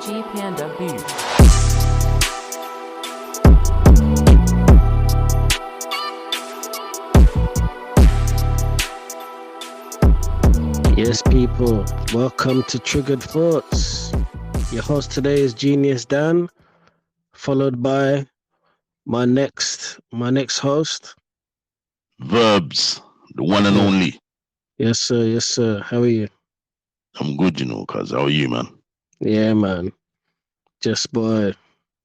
YG Panda Beat. Yes, people, welcome to Triggered Thoughts. Your host today is Geniusdan, followed by my next host. Verbz, the one and only. Yes, sir. How are you? I'm good, cuz. How are you, man? Yeah, man. Just doing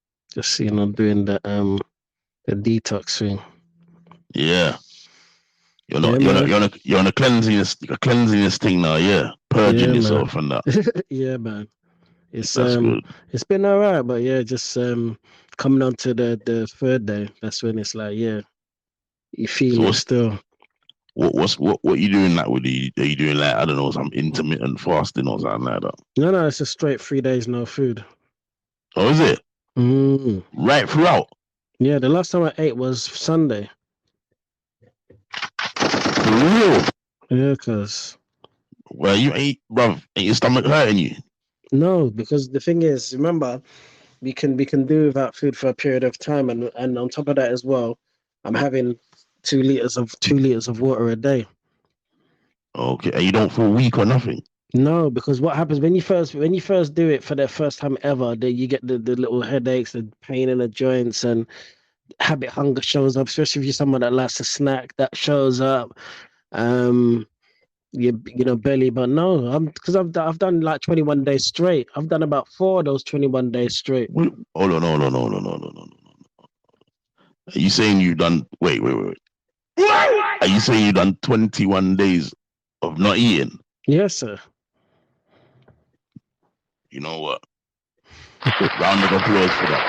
the detox thing. Yeah. You're on a cleansiness thing now, yeah. Purging yourself and that. Yeah, man. That's good. It's been all right, but yeah, just coming on to the third day. That's when it's like, yeah, you feel it still. What you doing that with? Are you doing like, I don't know, some intermittent fasting or something like that? No, it's a straight 3 days no food. Oh, is it? Mm. Right throughout? Yeah, the last time I ate was Sunday. For real? Yeah, cause well, you ain't, bruv, ain't your stomach hurting you? No, because the thing is, remember, we can do without food for a period of time, and on top of that as well, I'm having 2 liters of water a day. Okay, and you don't feel weak or nothing? No, because what happens when you first do it for the first time ever, then you get the little headaches, the pain in the joints, and habit hunger shows up, especially if you're someone that likes to snack, that shows up. Belly, but no, because I've done like 21 days straight. I've done about 4 of those 21 days straight. Wait, hold on, no. Are you saying you've done? Wait. Are you saying you've done 21 days of not eating? Yes, sir. You know what? Round of applause for that,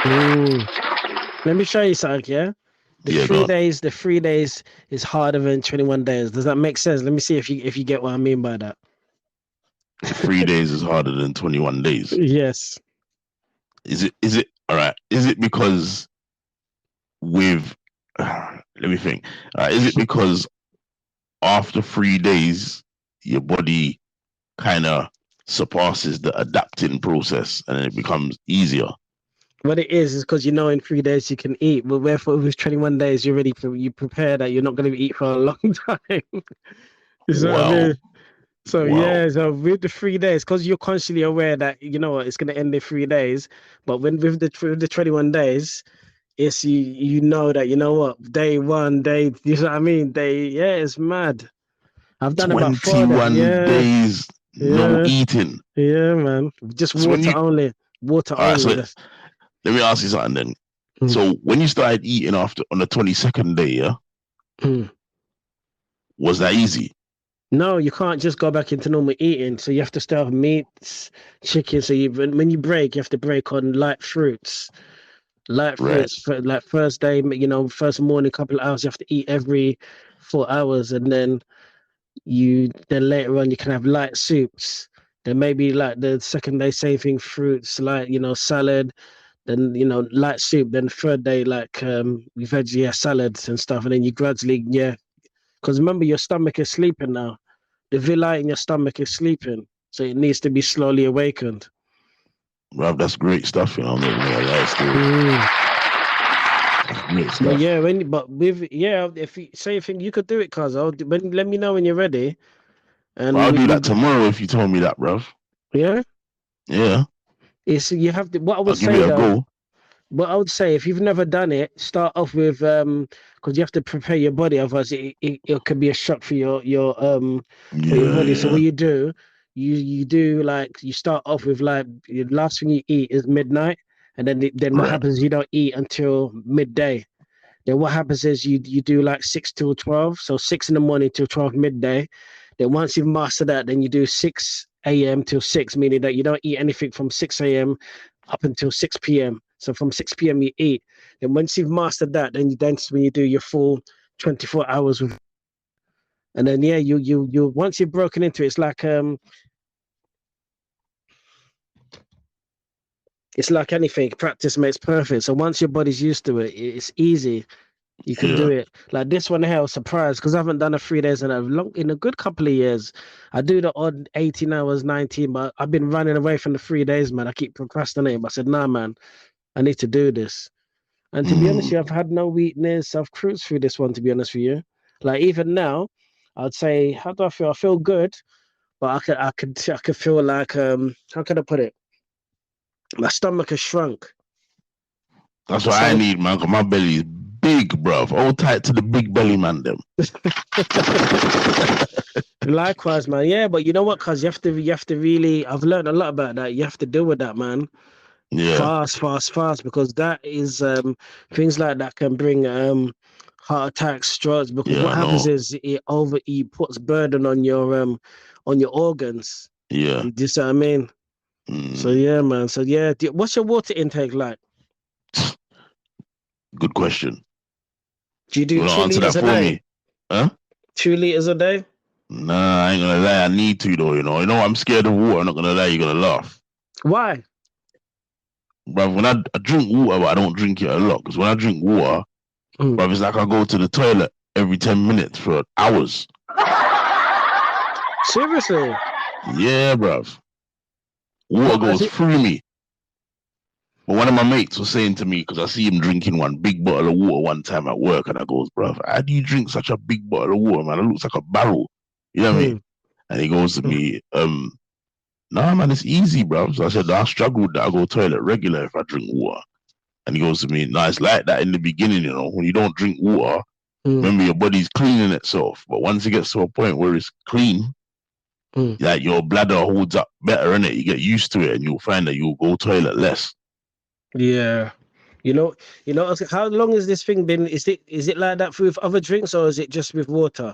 bro. Let me show you something, yeah? The 3 days is harder than 21 days. Does that make sense? Let me see if you get what I mean by that. 3 days is harder than 21 days. Yes. Is it all right? Is it because let me think. Is it because after 3 days your body kind of surpasses the adapting process and it becomes easier? What it is because in 3 days you can eat, but wherefore with 21 days you prepare that you're not going to eat for a long time. Wow. So yeah, so with the 3 days, because you're constantly aware that it's going to end in 3 days, but with the 21 days, it's you know that day one, you know what I mean? It's mad. I've done about 21 days no eating. Yeah, man. Just water only. Water only. Let me ask you something then. So when you started eating on the 22nd day, was that easy? No, you can't just go back into normal eating. So you have to start with meats, chicken. So when you break, you have to break on light fruits. Fruits for like first day, first morning, couple of hours, you have to eat every 4 hours, and then later on you can have light soups. Then maybe like the second day, same thing, fruits, like salad. Then light soup. Then third day, like veggie salads and stuff. And then you gradually, because remember your stomach is sleeping now. The villi in your stomach is sleeping, so it needs to be slowly awakened. Rob, that's great stuff, I'm not even gonna great stuff. But if you say you think you could do it, cuz let me know when you're ready. And I'll do that tomorrow if you told me that, bruv. Yeah. Yeah. It's you have to. What I would say though. What I would say, if you've never done it, start off with because you have to prepare your body, otherwise it could be a shock for your body. So what you do, you do like you start off with like the last thing you eat is midnight, and then what happens is you don't eat until midday. Then what happens is you do like 6 till 12, so 6 in the morning till 12 midday. Then once you've mastered that, then you do 6 a.m. till 6, meaning that you don't eat anything from 6 a.m. up until 6 p.m. So from 6 p.m. you eat. And once you've mastered that, then when you do your full 24 hours with. And then you once you've broken into it, it's like anything. Practice makes perfect. So once your body's used to it, it's easy. You can do it. Like this one here, I was surprised because I haven't done a 3 days in a good couple of years. I do the odd 18 hours, 19, but I've been running away from the 3 days, man. I keep procrastinating. But I said, nah, man, I need to do this. And to be honest with you, I've had no weakness. I've cruised through this one, to be honest with you. Like even now, I'd say, how do I feel? I feel good, but I could feel like, how can I put it? My stomach has shrunk. That's what I need, man, because my belly is big, bruv. Hold tight to the big belly, man, them. Likewise, man. Yeah, but you know what? Cause you have to really. I've learned a lot about that. You have to deal with that, man. Yeah. Fast, because that is things like that can bring heart attacks, strokes. Because what happens is it puts burden on your organs. Yeah. Do you see what I mean? So yeah, man. So yeah, what's your water intake like? Good question. Do you do 2 answer liters that a for day? me? Huh? 2 liters a day? Nah, I ain't gonna lie. I need to though. You know, I'm scared of water. I'm not gonna lie. You're gonna laugh. Why? Bruv, when I drink water, but I don't drink it a lot. Because when I drink water, bruv, it's like I go to the toilet every 10 minutes for hours. Seriously? Yeah, bruv. Water goes through me. But one of my mates was saying to me, because I see him drinking one big bottle of water one time at work, and I goes, bruv, how do you drink such a big bottle of water, man? It looks like a barrel. You know what I mean? And he goes to me, nah, man, it's easy, bruv. So I said, I struggle with that. I go toilet regular if I drink water. And he goes to me, nah, it's like that in the beginning, you know, when you don't drink water, remember your body's cleaning itself. But once it gets to a point where it's clean, like your bladder holds up better, innit? You get used to it and you'll find that you'll go toilet less. Yeah. You know, how long has this thing been? Is it like that with other drinks or is it just with water?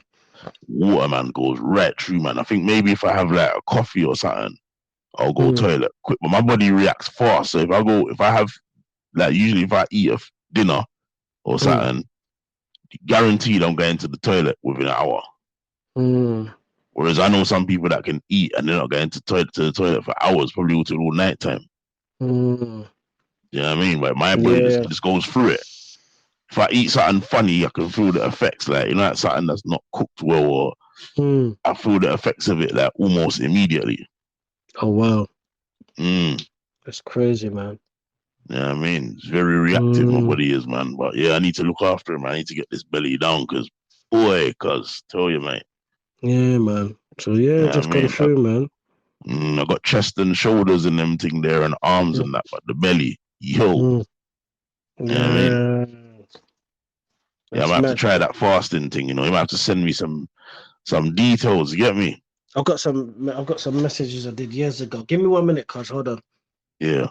Water, man, goes right through, man. I think maybe if I have like a coffee or something, I'll go toilet quick. But my body reacts fast. So if I have, like, usually if I eat a dinner or something, guaranteed I'm going to the toilet within an hour. Whereas I know some people that can eat and they're not going to the toilet for hours, probably until all night time. You know what I mean? But my body just goes through it. If I eat something funny, I can feel the effects. Like, you know, like something that's not cooked well, or I feel the effects of it like almost immediately. Oh wow. That's crazy, man. Yeah, I mean, it's very reactive, my body is, man. But yeah, I need to look after him. I need to get this belly down, because tell you, mate. Yeah, man. So yeah, just got through, man. I got chest and shoulders and them thing there, and arms and that, but the belly, yo. Yeah, you know what I mean? Yeah, I'm gonna have to try that fasting thing, you know. You might have to send me some details, you get me? I've got some messages I did years ago. Give me 1 minute, cuz. Hold on. Yeah.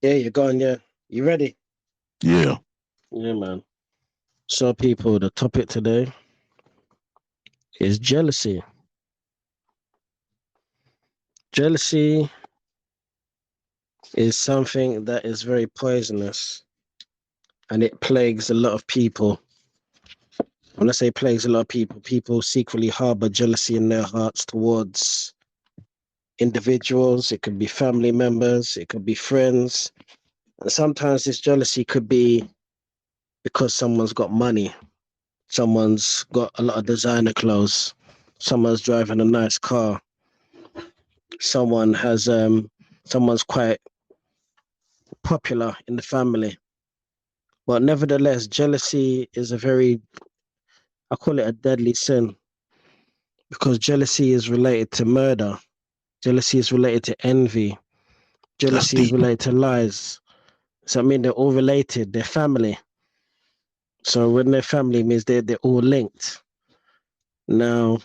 Yeah, you're gone, yeah. You ready? Yeah. Yeah, man. So people, the topic today is jealousy. Jealousy is something that is very poisonous, and it plagues a lot of people. When I say plagues a lot of people secretly harbor jealousy in their hearts towards individuals. It could be family members, it could be friends. And sometimes this jealousy could be because someone's got money, someone's got a lot of designer clothes, someone's driving a nice car, someone's quite popular in the family. But nevertheless, jealousy is I call it a deadly sin, because jealousy is related to murder. Jealousy is related to envy. Jealousy is related to lies. So I mean, they're all related. They're family. So when they're family, means they're all linked. Now,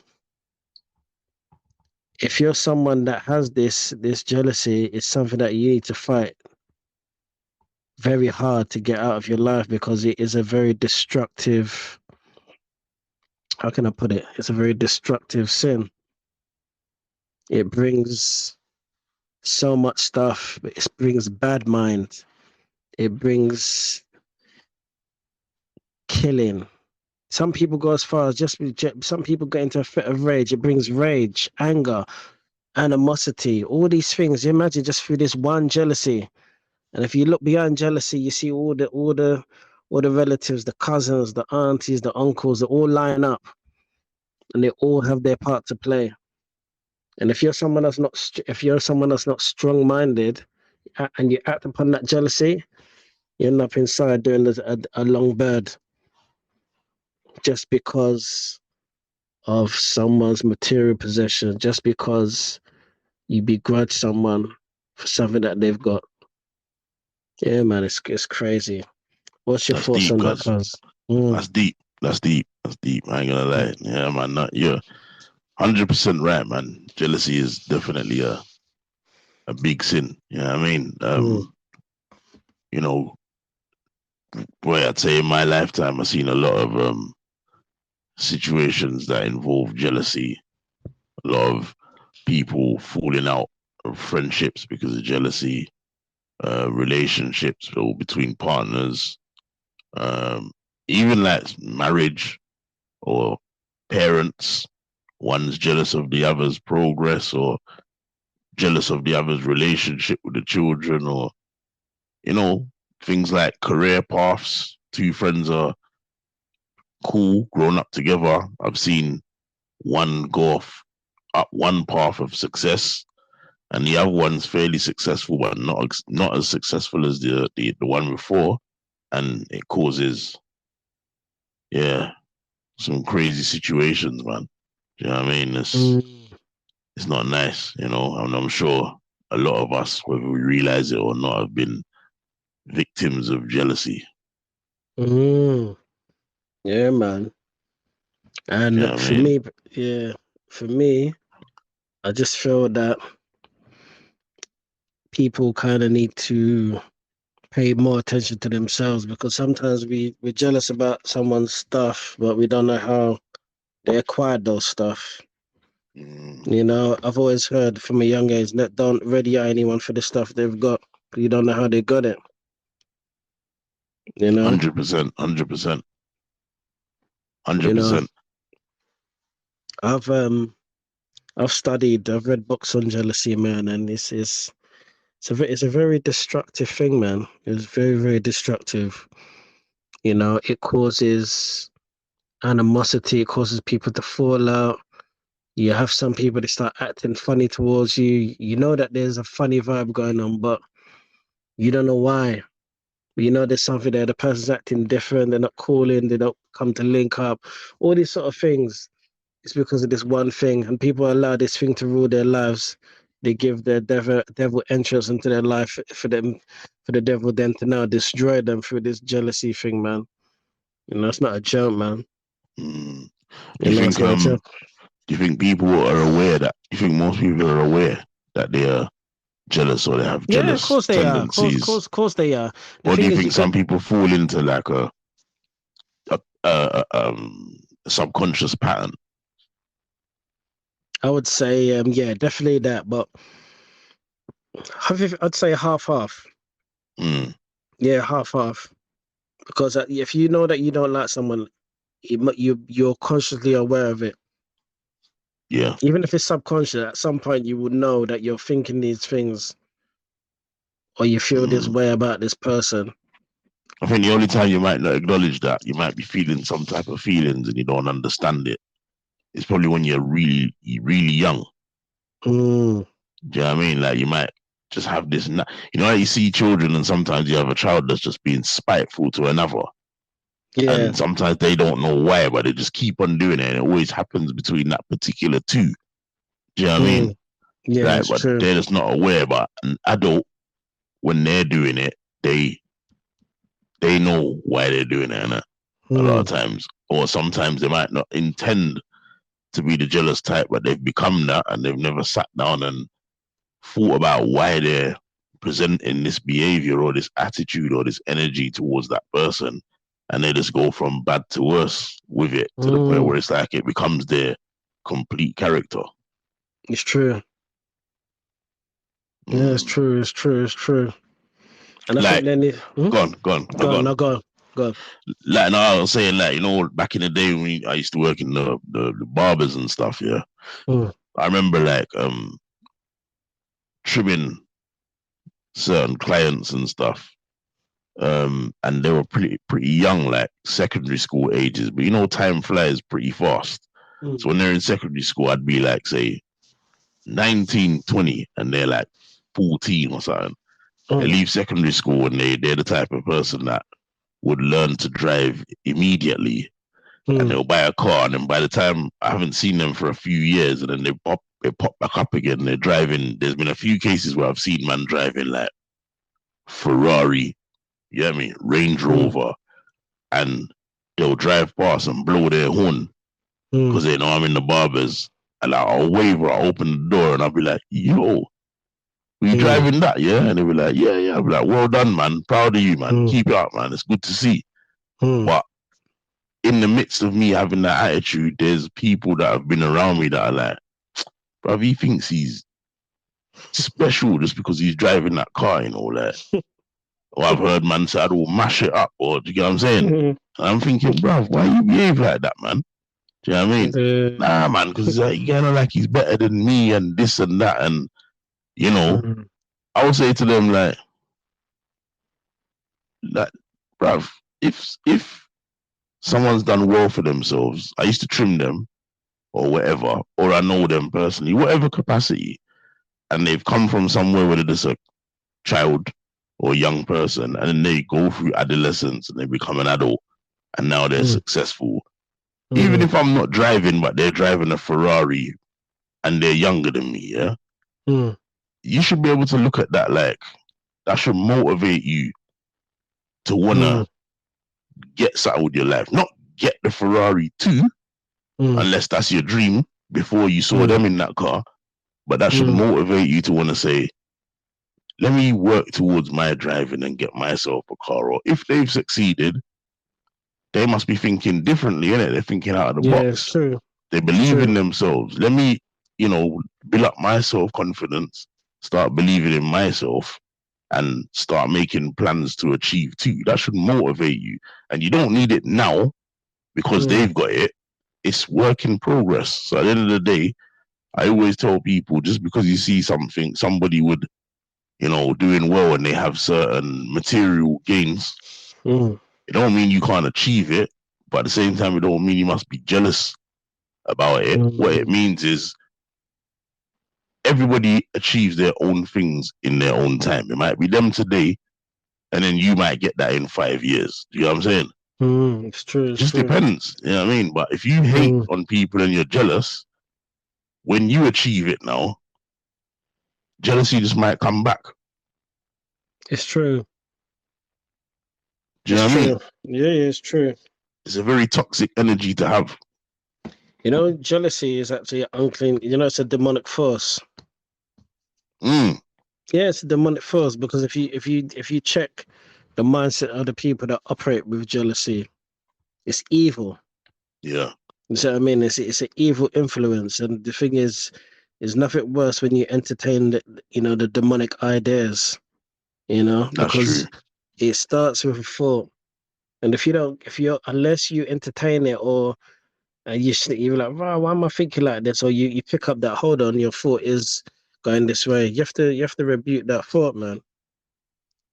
if you're someone that has this jealousy, it's something that you need to fight very hard to get out of your life, because it is a very destructive, how can I put it? It's a very destructive sin. It brings so much stuff. It brings bad mind. It brings killing. Some people go as far as some people get into a fit of rage. It brings rage, anger, animosity, all these things. You imagine just through this one jealousy. And if you look beyond jealousy, you see all the relatives, the cousins, the aunties, the uncles, they all line up, and they all have their part to play. And if you're someone that's not strong-minded, and you act upon that jealousy, you end up inside doing a long bird, just because of someone's material possession, just because you begrudge someone for something that they've got. Yeah, man, it's crazy. What's your thoughts on that, cuz? That's deep. That's deep. That's deep. I ain't gonna lie. Yeah, man. You're 100% right, man. Jealousy is definitely a big sin. You know what I mean? You know, boy, I'd say in my lifetime, I've seen a lot of situations that involve jealousy. A lot of people falling out of friendships because of jealousy, relationships or between partners, even like marriage or parents. One's jealous of the other's progress or jealous of the other's relationship with the children, or, you know, things like career paths. Two friends are cool, grown up together. I've seen one go off up one path of success, and the other one's fairly successful, but not as successful as the one before, and it causes, yeah, some crazy situations, man. Do you know what I mean? It's not nice, you know. And I'm sure a lot of us, whether we realize it or not, have been victims of jealousy. Yeah, man. And You know what I mean? for me, I just feel that people kind of need to pay more attention to themselves, because sometimes we're jealous about someone's stuff, but we don't know how they acquired those stuff. You know, I've always heard from a young age that don't ready anyone for the stuff they've got. You don't know how they got it. You know, 100%, 100%, you know, 100%. I've I've read books on jealousy, man, and it's a very destructive thing, man. It's very, very destructive. You know, it causes animosity, it causes people to fall out. You have some people that start acting funny towards you. You know that there's a funny vibe going on, but you don't know why. You know there's something there. The person's acting different. They're not calling. They don't come to link up. All these sort of things. It's because of this one thing, and people allow this thing to rule their lives. They give their devil entrance into their life for the devil then to now destroy them through this jealousy thing, man. You know, it's not a joke, man. Do You you know, think it's not a joke. do you think people are aware that? Do you think most people are aware that they are jealous or they have Yeah, of jealous course they are. tendencies? Of course they are. The Or do thing you is, think some people fall into like a subconscious pattern? I would say, yeah, definitely that, but I'd say half. Mm, Yeah, half. Because if you know that you don't like someone, you're consciously aware of it. yeah. Even if it's subconscious, at some point you would know that you're thinking these things, or you feel this Mm. way about this person. I think the only time you might not acknowledge that, you might be feeling some type of feelings and you don't understand it, it's probably when you're really young. Mm, Do you know what I mean? Like you might just have this, you know, you see children and sometimes you have a child that's just being spiteful to another. yeah. And sometimes they don't know why, but they just keep on doing it. And it always happens between that particular two. Do you know what I mean? Yeah, Like, it's but true. they're just not aware. But an adult, when they're doing it, they know why they're doing it, innit? A lot of times. Or sometimes they might not intend to be the jealous type, but they've become that and they've never sat down and thought about why they're presenting this behavior or this attitude or this energy towards that person. And they just go from bad to worse with it to the point where it's like it becomes their complete character. It's true. Yeah, it's true. And I think Like, then go on. go on. Go. Like, no, I was saying, like, you know, back in the day when I used to work in the barbers and stuff, yeah. I remember like trimming certain clients and stuff. And they were pretty young, like secondary school ages. But you know, time flies pretty fast. So when they're in secondary school, I'd be like, say, 19, 20, and they're like 14 or something. They leave secondary school and they're the type of person that would learn to drive immediately. And they'll buy a car, and then by the time I haven't seen them for a few years, and then they pop back up again. They're driving. There's been a few cases where I've seen man driving like Ferrari, you know what I mean, Range Rover, and they'll drive past and blow their horn because they know I'm in the barbers. And I'll wave or I'll open the door and I'll be like, yo, we driving that, yeah? And they'll be like, yeah. I'll be like, well done, man. Proud of you, man. Keep it up, man. It's good to see. But in the midst of me having that attitude, there's people that have been around me that are like, bruv, he thinks he's special just because he's driving that car, you know, like. Or I've heard man say, I will mash it up, or do you get what I'm saying? And I'm thinking, bruv, why you behave like that, man? Do you know what I mean? Nah, man, because you kind of like he's better than me and this and that. And, you know, I would say to them, like, bruv, if someone's done well for themselves, I used to trim them or whatever, or I know them personally, whatever capacity, and they've come from somewhere, whether it's a child or a young person, and then they go through adolescence and they become an adult, and now they're successful. Even if I'm not driving, but they're driving a Ferrari and they're younger than me, yeah? You should be able to look at that like, that should motivate you to want to get something with your life. Not get the Ferrari too, unless that's your dream before you saw them in that car, but that should motivate you to want to say, let me work towards my driving and get myself a car. Or if they've succeeded, they must be thinking differently, innit? They're thinking out of the box. It's true. They believe in themselves. Let me, you know, build up my self-confidence, start believing in myself, and start making plans to achieve too. That should motivate you. And you don't need it now because they've got it. It's work in progress. So at the end of the day, I always tell people, just because you see something, somebody would, you know, doing well and they have certain material gains, it don't mean you can't achieve it, but at the same time, it don't mean you must be jealous about it. What it means is everybody achieves their own things in their own time. It might be them today, and then you might get that in 5 years. Do you know what I'm saying? It's true. It just depends. You know what I mean? But if you hate on people and you're jealous, when you achieve it now, jealousy just might come back. It's true. Do you know what I mean? Yeah, it's true. It's a very toxic energy to have. You know, jealousy is actually unclean. You know, it's a demonic force. Yeah, it's a demonic force because if you check the mindset of the people that operate with jealousy, it's evil. Yeah. You see what I mean? It's an evil influence, and the thing is nothing worse when you entertain the demonic ideas. You know, because it starts with a thought, and unless you entertain it or you're like, wow, why am I thinking like this? Or you pick up that, hold on, your thought is going this way. You have to rebuke that thought, man.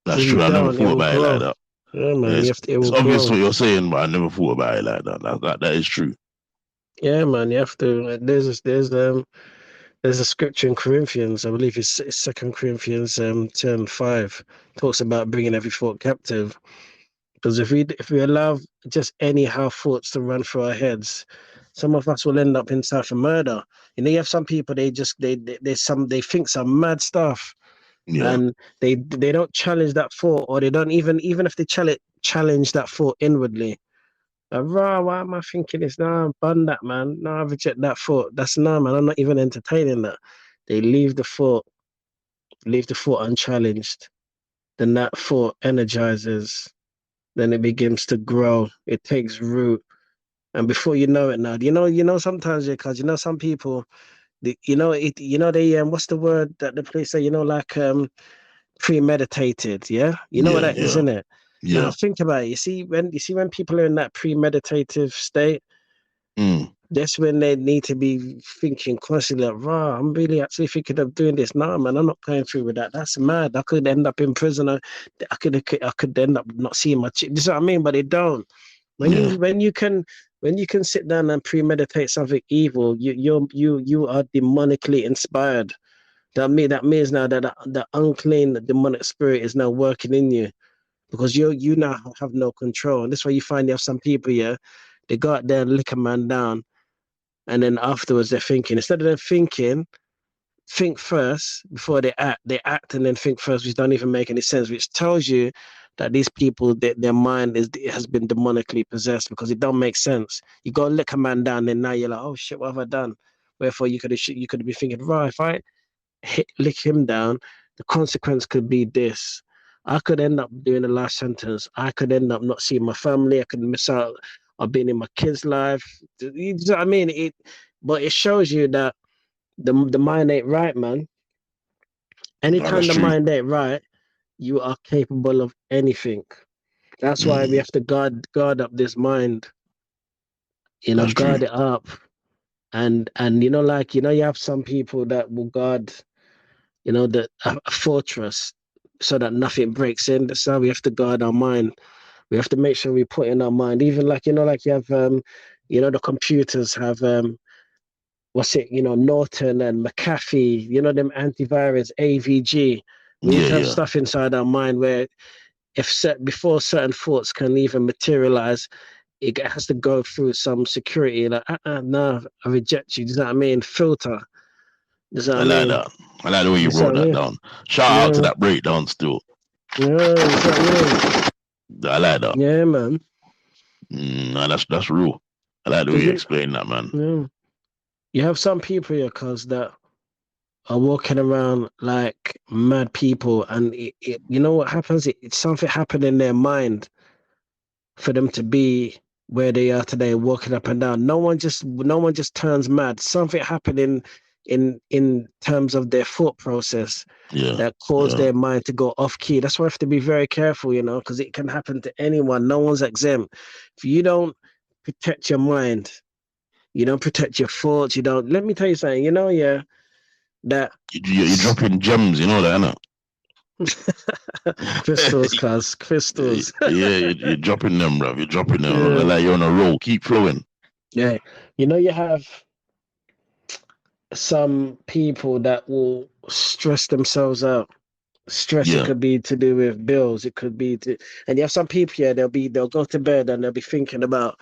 That's true. I never thought about it like that. Yeah, man. It's obvious what you're saying, but I never thought about it like that. That is true. Yeah, man. You have to. There's a scripture in Corinthians, I believe it's 2 Corinthians 10:5, talks about bringing every thought captive. Because if we allow just anyhow thoughts to run through our heads, some of us will end up inside for murder. You know, you have some people, they think some mad stuff, and they don't challenge that thought, or they don't even if they challenge that thought inwardly. Why am I thinking this? No, bun that, man. No, I reject that thought. That's no, man. I'm not even entertaining that. They leave the thought unchallenged. Then that thought energizes. Then it begins to grow. It takes root, and before you know it, now sometimes, because some people, they what's the word that the police say? Like premeditated. Yeah, what that is, isn't it? Now think about it. You see when people are in that premeditative state, that's when they need to be thinking constantly like, "Wow, I'm really actually thinking of doing this." No, man, I'm not going through with that. That's mad. I could end up in prison. I could end up not seeing my chick. You know what I mean? But they don't. When you can sit down and premeditate something evil, you are demonically inspired. That means now that the unclean demonic spirit is now working in you, because you now have no control. And that's why you find you have some people, they go out there and lick a man down, and then afterwards they're thinking, instead of them thinking, think first before they act. They act and then think first, which don't even make any sense, which tells you that these people, their mind has been demonically possessed, because it don't make sense. You go lick a man down, and now you're like, oh shit, what have I done? Wherefore you could be thinking, right, if I lick him down, the consequence could be this. I could end up doing the last sentence. I could end up not seeing my family. I could miss out on being in my kid's life. You know what I mean? But it shows you that the mind ain't right, man. Anytime the mind ain't right, you are capable of anything. That's why we have to guard up this mind. Guard it up. And you have some people that will guard, a fortress, so that nothing breaks in. That's how we have to guard our mind. We have to make sure we put in our mind, even like you have, the computers have, Norton and McAfee, them antivirus, AVG. We need to have stuff inside our mind where before certain thoughts can even materialize, it has to go through some security. Like, no, I reject you. Does that mean filter? Does that mean? That. I like the way you wrote that down. Shout out to that breakdown still. Yeah, I like that. Yeah, man. Nah, that's real. I like the way you explain that, man. Yeah. You have some people here, cuz, that are walking around like mad people, and you know what happens? It's something happened in their mind for them to be where they are today, walking up and down. No one just turns mad. Something happened in terms of their thought process that caused their mind to go off key. That's why I have to be very careful, because it can happen to anyone. No one's exempt. If you don't protect your mind, you don't protect your thoughts, let me tell you something, that you're dropping gems, that, innit? crystals, cuz, crystals. You're dropping them, bro. You're dropping them. Like you're on a roll. Keep flowing. Yeah. You have some people that will stress themselves out. Stress, it could be to do with bills. It could be and you have some people, they'll go to bed and they'll be thinking about,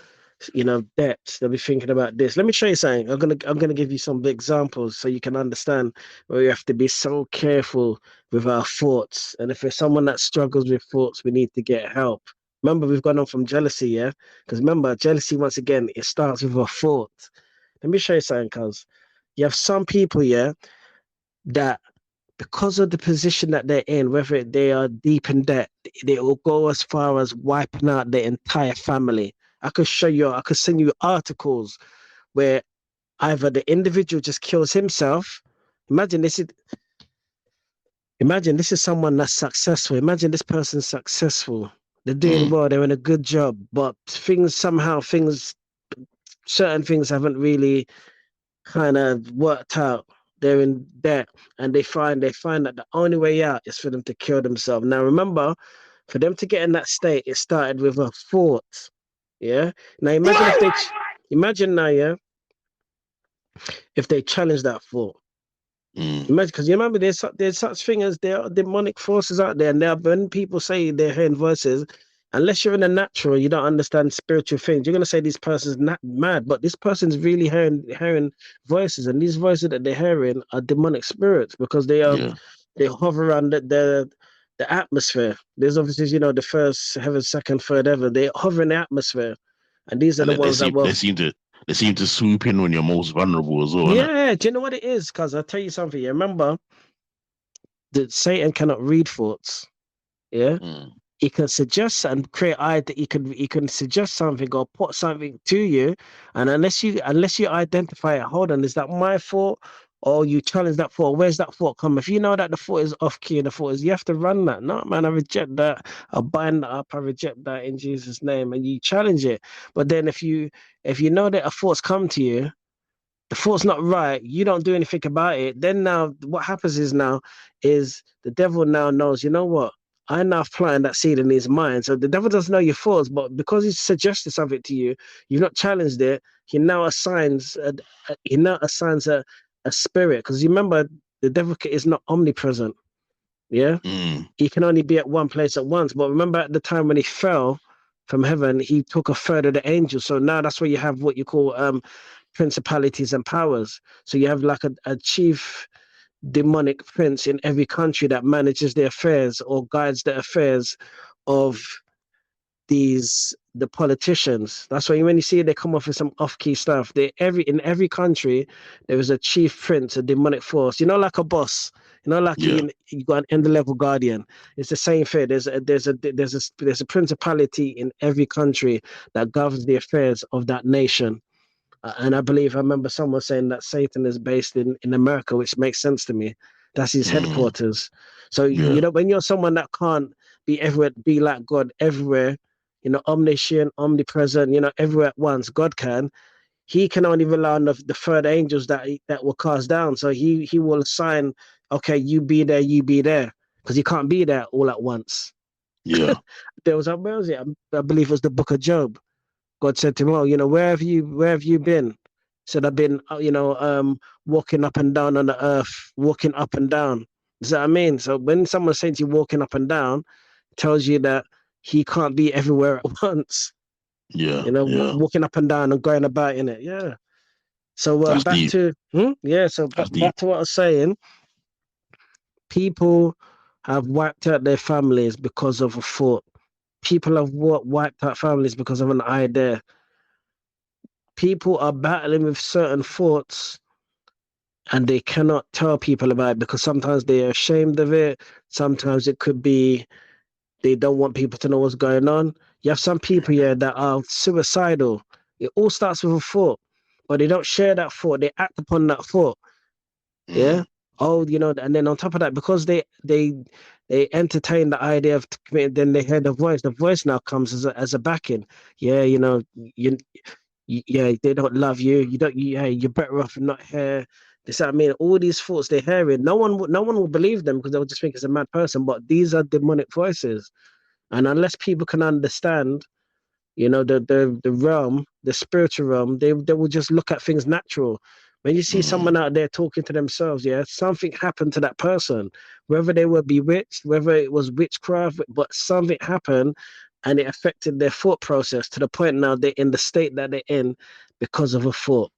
debts. They'll be thinking about this. Let me show you something. I'm gonna give you some examples so you can understand where we have to be so careful with our thoughts. And if there's someone that struggles with thoughts, we need to get help. Remember, we've gone on from jealousy, because remember, jealousy, once again, it starts with a thought. Let me show you something, cuz you have some people, that because of the position that they're in, whether they are deep in debt, they will go as far as wiping out their entire family. I could send you articles where either the individual just kills himself. Imagine this is someone that's successful. Imagine this person's successful. They're doing well. They're in a good job, but certain things haven't really kind of worked out. They're in debt, and they find that the only way out is for them to kill themselves. Now, remember, for them to get in that state, it started with a thought. Yeah. Now imagine if they challenge that thought. Imagine, because you remember there's such thing as there are demonic forces out there, and when people say they're hearing voices, unless you're in the natural, you don't understand spiritual things, you're gonna say this person's not mad, but this person's really hearing voices, and these voices that they're hearing are demonic spirits, because they hover around the atmosphere. There's obviously, the first, heaven, second, third, ever. They hover in the atmosphere, and these are the ones they seem to swoop in when you're most vulnerable as well. Yeah, do you know what it is? Because I'll tell you something. You remember that Satan cannot read thoughts. Yeah, he can suggest and create he can suggest something or put something to you, and unless you identify it, hold on, is that my thought or you challenge that thought. Where's that thought come? If you know that the thought is off key and the thought is, you have to run that. No, man, I reject that. I bind that up. I reject that in Jesus' name, and you challenge it. But then if you know that a thought's come to you, the thought's not right, you don't do anything about it, then now what happens is the devil now knows, you know what? I now planted that seed in his mind. So the devil doesn't know your thoughts, but because he's suggested something to you, you've not challenged it. He now assigns a spirit. Because you remember, the devil is not omnipresent. Yeah, he can only be at one place at once. But remember, at the time when he fell from heaven, he took a third of the angels. So now that's where you have what you call principalities and powers. So you have like a chief demonic prince in every country that manages the affairs or guides the affairs of the politicians. That's why when you see they come off with some off-key stuff, in every country there is a chief prince, a demonic force. You know, like a boss. You know, like you got an end-level guardian. It's the same thing. There's a principality in every country that governs the affairs of that nation. And I remember someone saying that Satan is based in America, which makes sense to me. That's his headquarters. So, you know, when you're someone that can't be everywhere, be like God everywhere, you know, omniscient, omnipresent, you know, everywhere at once, God can. He can only rely on the third angels that will cast down. So he will assign, okay, you be there, because you can't be there all at once. Yeah. Where was it? I believe it was the book of Job. God said to him, "Oh, you know, where have you been?" He said, "I've been, walking up and down on the earth, walking up and down." Does that mean? So when someone says you walking up and down, it tells you that he can't be everywhere at once. Yeah. You know, walking up and down and going about in it. Yeah. So So back to what I was saying. People have wiped out their families because of a thought. People have wiped out families because of an idea. People are battling with certain thoughts and they cannot tell people about it because sometimes they're ashamed of it. Sometimes it could be they don't want people to know what's going on. You have some people here that are suicidal. It all starts with a thought, but they don't share that thought. They act upon that thought. Yeah. Oh, you know, and then on top of that, because they entertain the idea of committing, then they hear the voice. The voice now comes as a backing. Yeah, you know, they don't love you. You don't. You're better off not here. This, I mean, all these thoughts they're hearing. No one will believe them because they'll just think it's a mad person. But these are demonic voices, and unless people can understand, you know, the realm, the spiritual realm, they will just look at things natural. When you see someone out there talking to themselves, yeah, something happened to that person, whether they were bewitched, whether it was witchcraft, but something happened and it affected their thought process to the point now they're in the state that they're in because of a thought.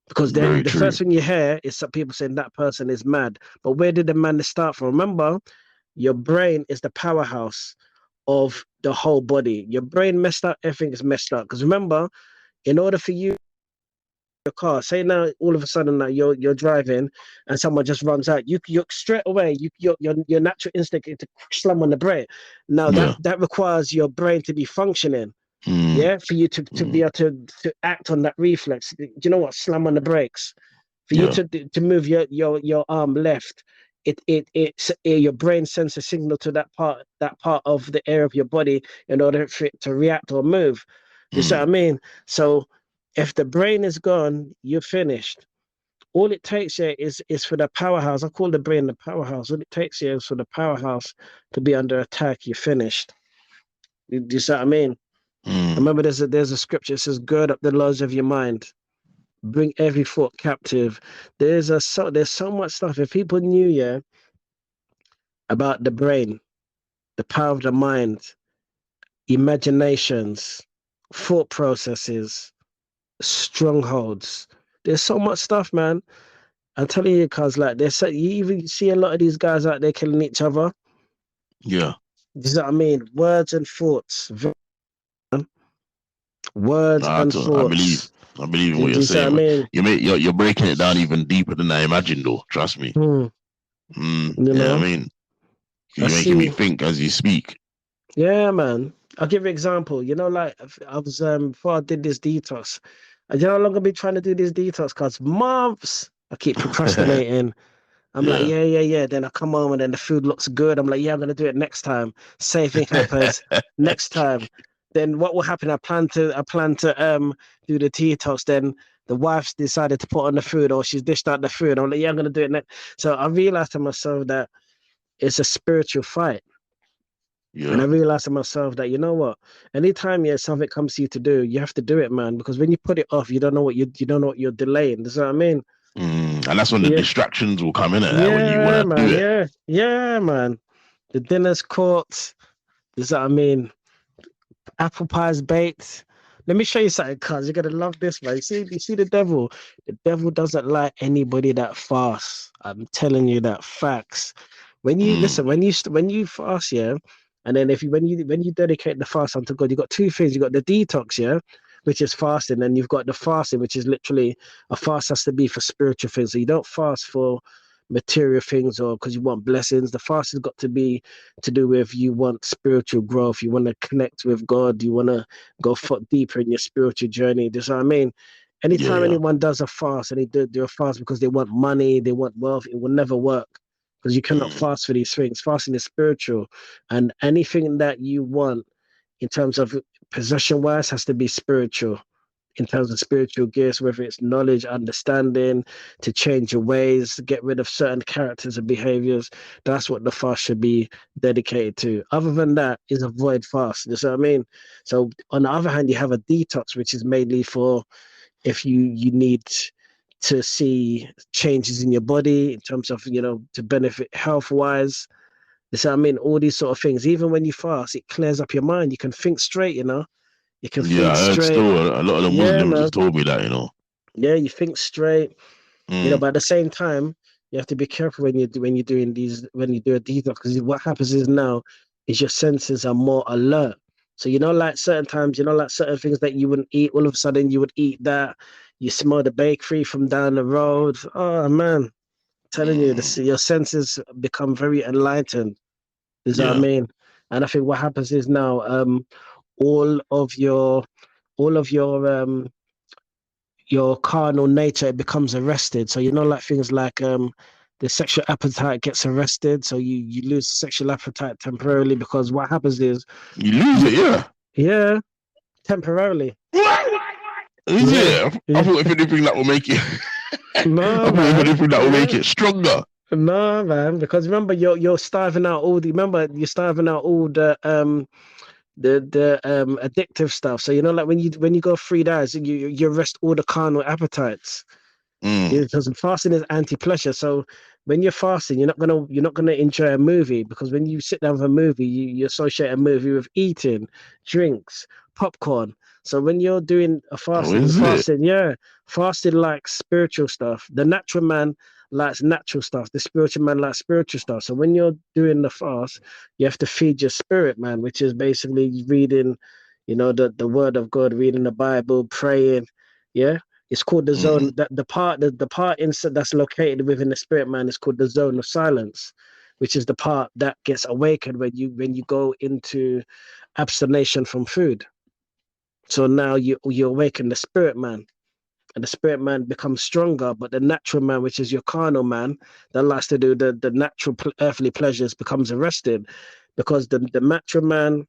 Because then the first thing you hear is some people saying that person is mad. But where did the madness start from? Remember, your brain is the powerhouse of the whole body. Your brain messed up, everything is messed up. Because remember, in order for you your car, say now all of a sudden now you're driving and someone just runs out, you're straight away your natural instinct is to slam on the brake. Now that requires your brain to be functioning. Yeah, for you to be able to act on that reflex. Do you know what? Slam on the brakes. For you to move your arm left, your brain sends a signal to that part of the area of your body in order for it to react or move. Do you see what I mean? So if the brain is gone, you're finished. All it takes here is for the powerhouse. I call the brain the powerhouse. All it takes here is for the powerhouse to be under attack. You're finished. Do you see what I mean? Remember, there's a scripture that says, "Gird up the loins of your mind, bring every thought captive." There's so much stuff. If people knew, about the brain, the power of the mind, imaginations, thought processes, strongholds. There's so much stuff, man. I'm telling you, cause like you even see a lot of these guys out there killing each other. Yeah. You know what I mean? Words and thoughts. Words and thoughts. I believe in what you're saying. I mean? You're breaking it down even deeper than I imagined, though. Trust me. You know? I mean, you're making me think as you speak. Yeah, man. I'll give you an example. You know, like I was before I did this detox. You know how long I've been trying to do this detox? Cause months. I keep procrastinating. I'm like, yeah. Then I come home and then the food looks good. I'm like, yeah, I'm gonna do it next time. Same thing happens next time. Then what will happen? I plan to do the detox. Then the wife's decided to put on the food, or she's dished out the food. I'm like, yeah, I'm gonna do it next. So I realized to myself that it's a spiritual fight. And I Yeah. realized to myself that, you know what? Anytime something comes to you to do, you have to do it, man. Because when you put it off, you don't know you don't know what you're delaying. Does that what I mean? And that's when the Yeah, distractions will come in at that when you yeah, want to man. do it. Yeah, man. The dinner's cooked. Does that what I mean? Apple pie's baked. Let me show you something, cuz you're gonna love this, man. You see the devil. The devil doesn't like anybody that fasts. I'm telling you that facts. When you Mm, listen, when you fast, yeah, and then when you dedicate the fast unto God, you got two things. You got the detox, yeah, which is fasting, and you've got the fasting, which is literally a fast has to be for spiritual things. So you don't fast for material things or because you want blessings. The fast has got to be to do with you want spiritual growth, you want to connect with God, you want to go deeper in your spiritual journey. Do you know what I mean? yeah, Anytime yeah. anyone does a fast and they do a fast because they want money, they want wealth, it will never work because you cannot Mm, fast for these things. Fasting is spiritual, and anything that you want in terms of possession wise has to be spiritual in terms of spiritual gifts, whether it's knowledge, understanding, to change your ways, get rid of certain characters and behaviors. That's what the fast should be dedicated to. Other than that, is avoid fast. You know what I mean? So on the other hand, you have a detox, which is mainly for if you need to see changes in your body in terms of to benefit health wise. So I mean, all these sort of things. Even when you fast, it clears up your mind. You can think straight. You can yeah, think I heard straight. still a lot of the Yeah, Muslims man. has told me that. Yeah, you think straight, Mm, but at the same time, you have to be careful when you're doing these when you do a detox because what happens is now is your senses are more alert. So like certain times, like certain things that you wouldn't eat, all of a sudden you would eat that. You smell the bakery from down the road. Oh man, I'm telling you, mm, your senses become very enlightened. Is what I yeah. mean? And I think what happens is now, all of your all of your carnal nature it becomes arrested. So like things like the sexual appetite gets arrested. So you lose sexual appetite temporarily because what happens is You lose it, yeah. yeah, temporarily. What? Is Yeah, it? I yeah. thought if anything that will make it. I No thought if man. anything that will make Yeah. it stronger. No man. Because remember you're starving out all the remember you're starving out all the addictive stuff. So like when you go 3 days, you arrest all the carnal appetites. Mm. Because fasting is anti-pleasure. So when you're fasting, you're not gonna enjoy a movie because when you sit down with a movie, you associate a movie with eating, drinks, popcorn. So when you're doing a Oh, fasting, is it? fasting likes spiritual stuff. The natural man likes natural stuff. The spiritual man likes spiritual stuff. So when you're doing the fast, you have to feed your spirit, man, which is basically reading, the word of God, reading the Bible, praying. Yeah, it's called the Mm. zone. That the part inside that's located within the spirit man is called the zone of silence, which is the part that gets awakened when you go into abstination from food. So now you awaken the spirit man, and the spirit man becomes stronger. But the natural man, which is your carnal man, that likes to do the natural earthly pleasures, becomes arrested, because the natural man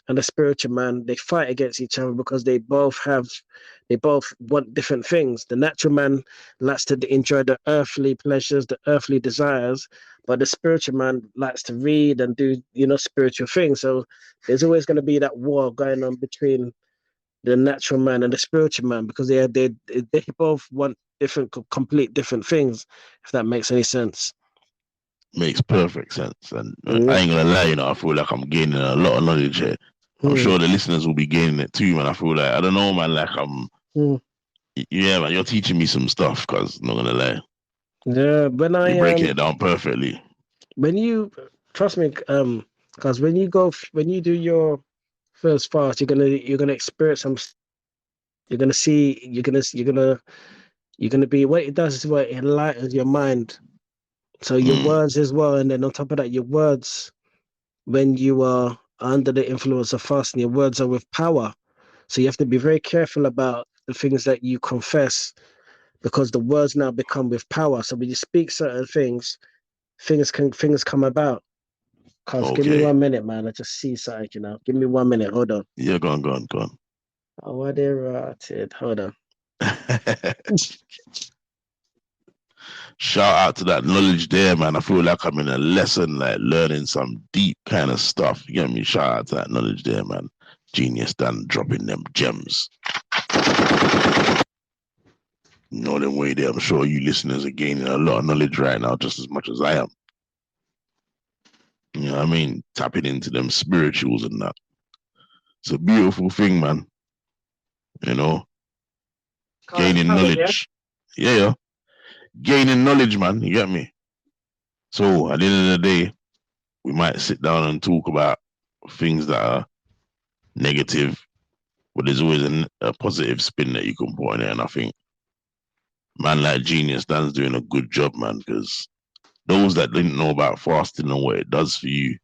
and the spiritual man they fight against each other because they both want different things. The natural man likes to enjoy the earthly pleasures, the earthly desires, but the spiritual man likes to read and do spiritual things. So there's always going to be that war going on between the natural man and the spiritual man because they both want different complete different things, if that makes any sense. Makes perfect sense. And I Yeah. ain't gonna lie, I feel like I'm gaining a lot of knowledge here. I'm Mm, sure the listeners will be gaining it too, man. I feel like I don't know, man. Like mm. yeah, man. You're teaching me some stuff, cause not gonna lie, Yeah, when you're I breaking it down perfectly. when you trust me, because when you do your first fast, you're gonna experience some. You're gonna see. You're gonna be. What it does is what it enlightens your mind. So your Mm. words as well, and then on top of that, your words when you are under the influence of fasting, your words are with power. So you have to be very careful about the things that you confess because the words now become with power. So when you speak certain things, things come about. Cause give me 1 minute, man. I just see something, you know. Give me 1 minute. Hold on. Yeah, go on. Oh, what they rotted. Hold on. Shout out to that knowledge there, man. I feel like I'm in a lesson, like learning some deep kind of stuff. You get me? Shout out to that knowledge there, man. Geniusdan dropping them gems. You know them way there. I'm sure you listeners are gaining a lot of knowledge right now, just as much as I am. You know what I mean? Tapping into them spirituals and that. It's a beautiful thing, man. You know? Gaining knowledge. Yeah. Gaining knowledge, man. You get me? So at the end of the day, we might sit down and talk about things that are negative, but there's always a positive spin that you can put on it. And I think man like Geniusdan's doing a good job, man, because those that didn't know about fasting and what it does for you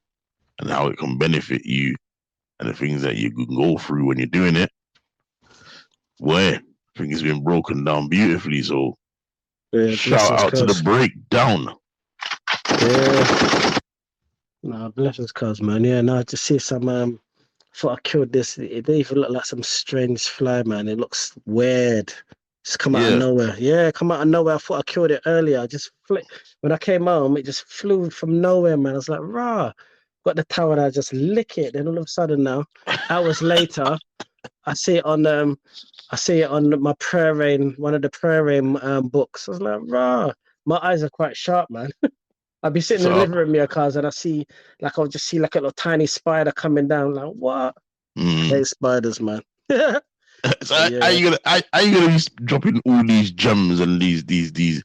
and how it can benefit you and the things that you can go through when you're doing it, boy, I think it's been broken down beautifully. So shout out to the breakdown. Yeah. No, blessings, cuz, man. Yeah, no, I just see some thought I killed this. It didn't even look like some strange fly, man. It looks weird. Just come out of nowhere. Yeah, come out of nowhere. I thought I killed it earlier. I just when I came home, it just flew from nowhere, man. I was like, rah. Got the towel and I just lick it. Then all of a sudden now, hours later, I see it on my prayer rain, one of the prayer rain books. I was like, rah. My eyes are quite sharp, man. I'd be sitting in the living room, yeah, cuz, and I'll just see like a little tiny spider coming down. Like, what? I hate spiders, man. So are you gonna be dropping all these gems and these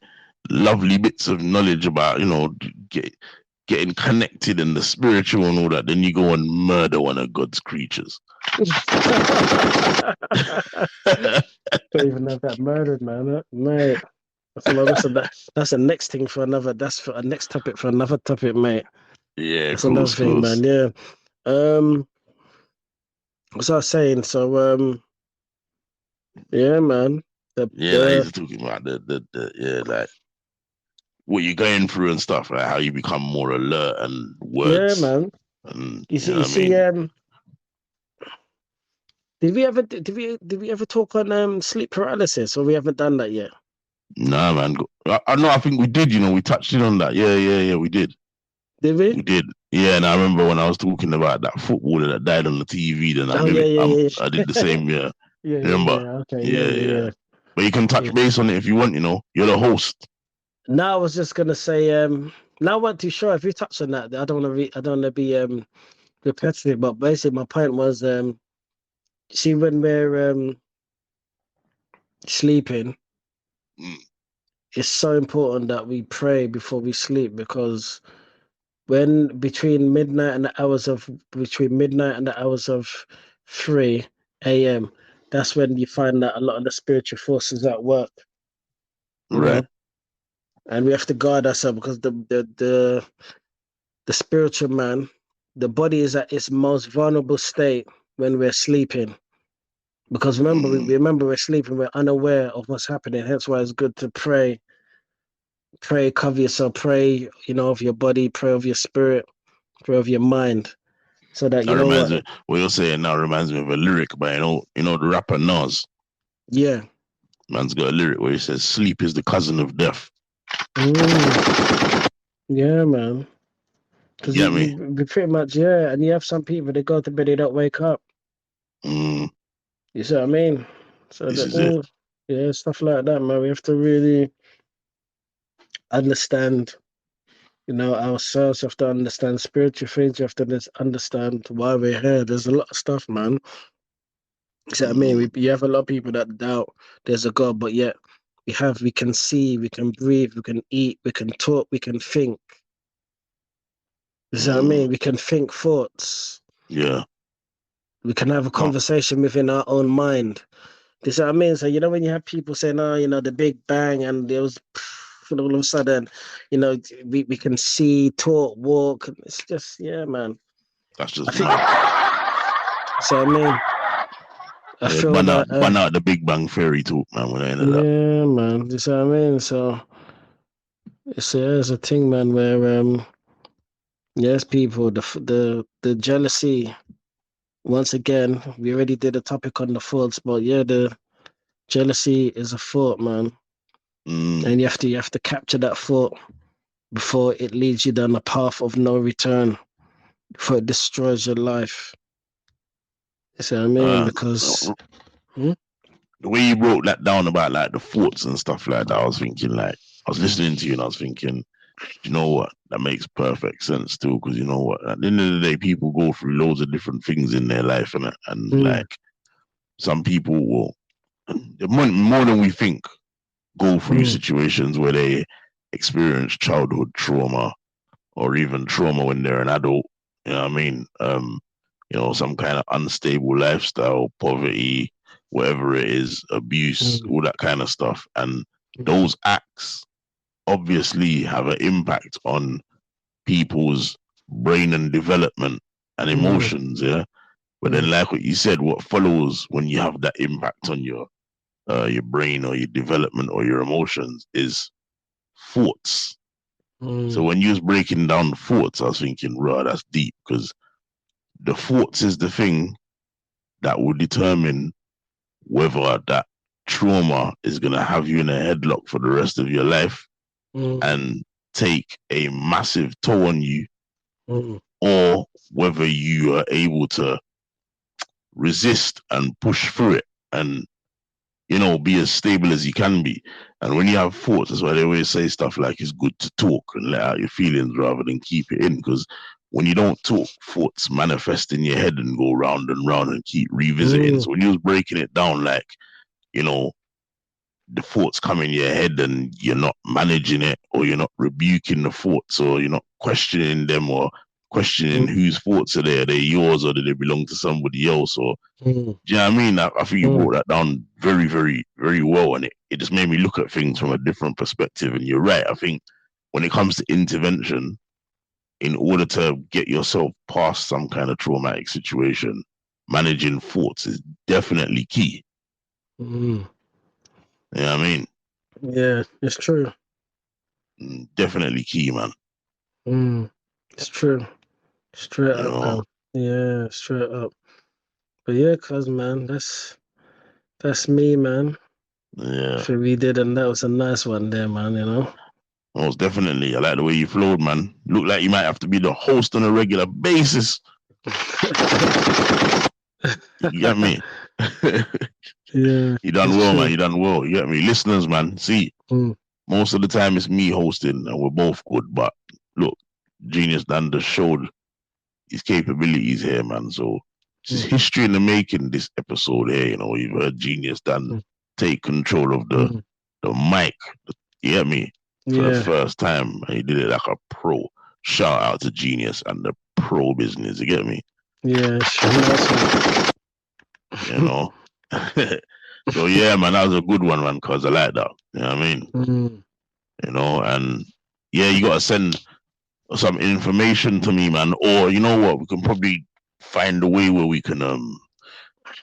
lovely bits of knowledge about, you know, getting connected and the spiritual and all that, then you go and murder one of God's creatures? Don't even have that murdered, man, mate. That's the next thing for another. That's for a next topic for another topic, mate. Yeah, that's another thing, man. Yeah. What's I was saying? So, yeah, man. He's talking about the like what you're going through and stuff, like how you become more alert and words. Yeah, man. And you see, did we ever talk on sleep paralysis, or we haven't done that yet? Nah, man. I know. I think we did. You know, we touched in on that. Yeah. We did. Did we? We did. Yeah, and I remember when I was talking about that footballer that died on the TV. Then I did the same. Yeah. Yeah. Remember? Yeah. Okay. Yeah. But you can touch base on it if you want. You know, you're the host. No, I was just gonna say. Now I wasn't too sure if you touched on that. I don't want to be repetitive, but basically my point was, see, when we're sleeping, it's so important that we pray before we sleep, because between midnight and the hours of 3 a.m., that's when you find that a lot of the spiritual forces at work. Right. Know? And we have to guard ourselves, because the spiritual man, the body is at its most vulnerable state when we're sleeping. Because remember we're sleeping, we're unaware of what's happening. Hence why it's good to pray, cover yourself, pray, you know, of your body, pray of your spirit, pray of your mind. So that you know what you're saying now reminds me of a lyric by the rapper Nas. Yeah. Man's got a lyric where he says, "Sleep is the cousin of death." Yeah, man. Because we pretty much, and you have some people, they go to bed, they don't wake up. You see what I mean? So stuff like that, man. We have to really understand, you know, ourselves. You have to understand spiritual things. You have to understand why we're here. There's a lot of stuff, man. You see what I mean? You have a lot of people that doubt there's a God, but yet we can see, we can breathe, we can eat, we can talk, we can think. You see what I mean? We can think thoughts. Yeah. We can have a conversation within our own mind. You see what I mean? So, you know, when you have people saying, oh, you know, the Big Bang, and there was, all of a sudden, you know, we can see, talk, walk. It's just, yeah, man. That's just so I mean, I feel that ban out the Big Bang Theory talk, man. When I end that. Yeah, man. You see what I mean? So it's a thing, man, where yes, people, the jealousy. Once again, we already did a topic on the thoughts, but yeah, the jealousy is a thought, man, and you have to capture that thought before it leads you down a path of no return, before it destroys your life. You see what I mean? Because the way you broke that down about like the thoughts and stuff like that, I was thinking like I was listening to you and I was thinking, you know what? That makes perfect sense too, because you know what? At the end of the day, people go through loads of different things in their life, and like some people will, more than we think, go through situations where they experience childhood trauma or even trauma when they're an adult. You know what I mean? You know, some kind of unstable lifestyle, poverty, whatever it is, abuse, all that kind of stuff. And those acts obviously have an impact on people's brain and development and emotions, yeah. But then, like what you said, what follows when you have that impact on your brain or your development or your emotions is thoughts. So when you was breaking down thoughts, I was thinking, right, that's deep, because the thoughts is the thing that will determine whether that trauma is gonna have you in a headlock for the rest of your life and take a massive toll on you, or whether you are able to resist and push through it and, you know, be as stable as you can be. And when you have thoughts, that's why they always say stuff like it's good to talk and let out your feelings rather than keep it in, because when you don't talk, thoughts manifest in your head and go round and keep revisiting. So when you was breaking it down, like, you know, the thoughts come in your head and you're not managing it, or you're not rebuking the thoughts, or you're not questioning them, or questioning whose thoughts are they? Are they yours, or do they belong to somebody else? Or do you know what I mean? I think you brought that down very, very, very well, and it just made me look at things from a different perspective. And you're right. I think when it comes to intervention, in order to get yourself past some kind of traumatic situation, managing thoughts is definitely key. You know what I mean? Yeah, it's true. Definitely key, man. It's true. Straight up, man. Yeah, straight up. But yeah, cuz man, that's me, man. Yeah. So we did, and that was a nice one there, man, you know? Most definitely. I like the way you flowed, man. Look like you might have to be the host on a regular basis. You get me? Yeah. You done well, man. You done well. You get me? Listeners, man, see, most of the time it's me hosting and we're both good. But look, Geniusdan just showed his capabilities here, man. So it's history in the making, this episode here. You know, you've heard Geniusdan take control of the mic. You get me? For the first time. And he did it like a pro. Shout out to Genius and the pro business. You get me? Yeah, sure. You know? So yeah, man, that was a good one, man, because I like that. You know what I mean? You know, and yeah, you gotta send some information to me, man. Or you know what, we can probably find a way where we can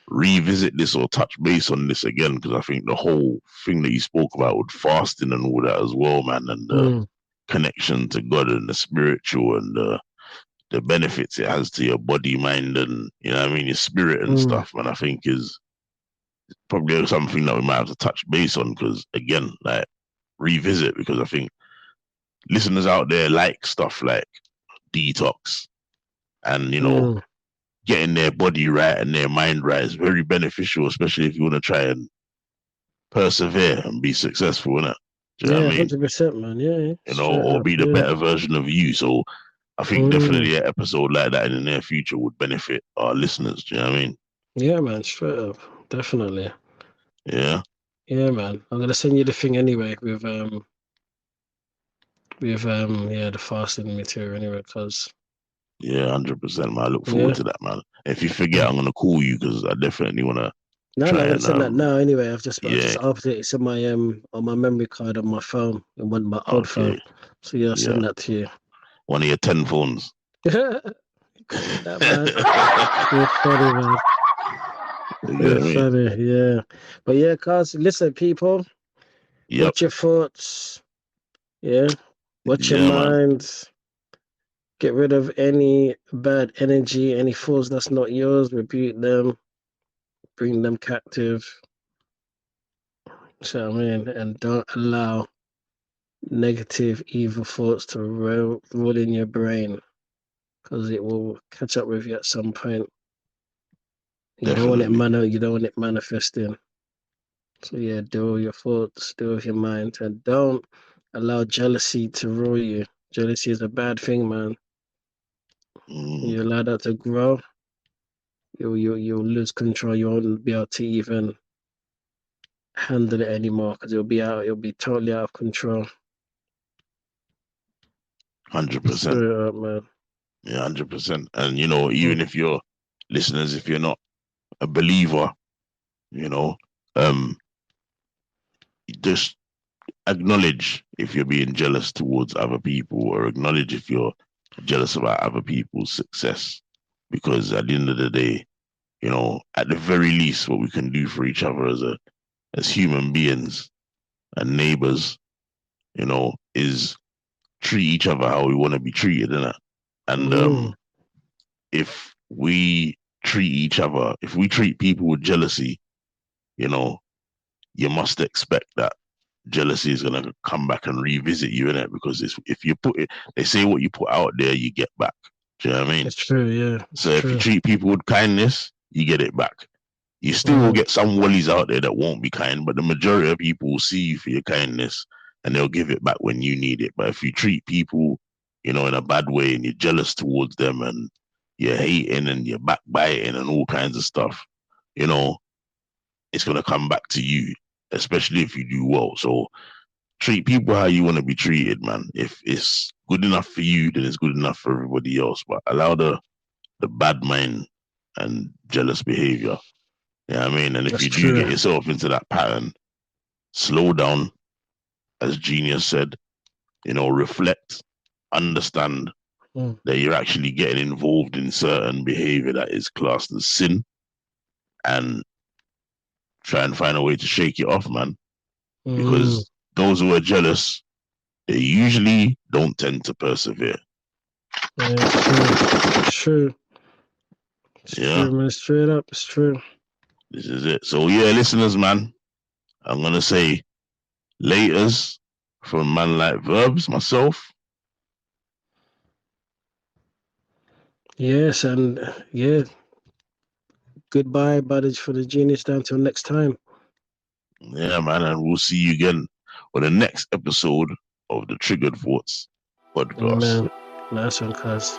revisit this or touch base on this again, because I think the whole thing that you spoke about with fasting and all that as well, man, and the connection to God and the spiritual and the benefits it has to your body, mind, and you know what I mean, your spirit and stuff, man, I think is probably something that we might have to touch base on, because again, like, revisit, because I think listeners out there like stuff like detox and, you know, getting their body right and their mind right is very beneficial, especially if you want to try and persevere and be successful, innit? Do you know what I mean? 100%, man. Yeah. You know, or be the better version of you. So I think definitely an episode like that in the near future would benefit our listeners. Do you know what I mean? Yeah, man. Straight up. Definitely. Yeah. Yeah, man. I'm gonna send you the thing anyway with the fasting material anyway, because yeah, 100%, man. I look forward to that, man. If you forget, I'm gonna call you, because I definitely wanna. No, I'm gonna send that now anyway. I've just updated it. It's in my on my memory card on my phone, and my old phone. So yeah, I'll send that to you. One of your 10 phones. That man. You're funny, man. You get what I mean? Funny, yeah. But yeah, cuz, listen, people, Yep. watch your thoughts. Yeah. Watch your Yeah, man. minds. Get rid of any bad energy, any thoughts that's not yours, rebuke them, bring them captive. So I mean, and don't allow negative, evil thoughts to rule in your brain, because it will catch up with you at some point. You don't want it Definitely. you don't want it manifesting. So yeah, deal with your thoughts, deal with your mind, and don't allow jealousy to rule you. Jealousy is a bad thing, man. You allow that to grow, you'll lose control. You won't be able to even handle it anymore because it'll be totally out of control. 100%. Straight up, man. Yeah, 100%. And you know, even if you're listeners, if you're not a believer, you know, just acknowledge if you're being jealous towards other people, or acknowledge if you're jealous about other people's success. Because at the end of the day, you know, at the very least, what we can do for each other as human beings and neighbors, you know, is treat each other how we want to be treated, innit? And if we treat each other, if we treat people with jealousy, you know, you must expect that jealousy is gonna come back and revisit you, innit? Because if you put it, they say what you put out there, you get back. Do you know what I mean? It's true, yeah. So if you treat people with kindness, you get it back. You still will get some wallies out there that won't be kind, but the majority of people will see you for your kindness and they'll give it back when you need it. But if you treat people, you know, in a bad way and you're jealous towards them and you're hating and you're backbiting and all kinds of stuff, you know, it's gonna come back to you, especially if you do well. So treat people how you want to be treated, man. If it's good enough for you, then it's good enough for everybody else. But allow the bad mind and jealous behavior. You know what I mean? And if That's you do true. get yourself into that pattern, slow down, as Genius said, you know, reflect, understand that you're actually getting involved in certain behavior that is classed as sin, and try and find a way to shake it off, man. Because those who are jealous, they usually don't tend to persevere. Yeah, it's true. It's true. It's true, man. Straight up, it's true. This is it. So yeah, listeners, man, I'm gonna say laters from man like Verbz, myself. Yes, and yeah. Goodbye, buddies, for the Geniusdan. Until next time. Yeah, man, and we'll see you again on the next episode of the Triggered Thoughts podcast. Man, nice one, cuz.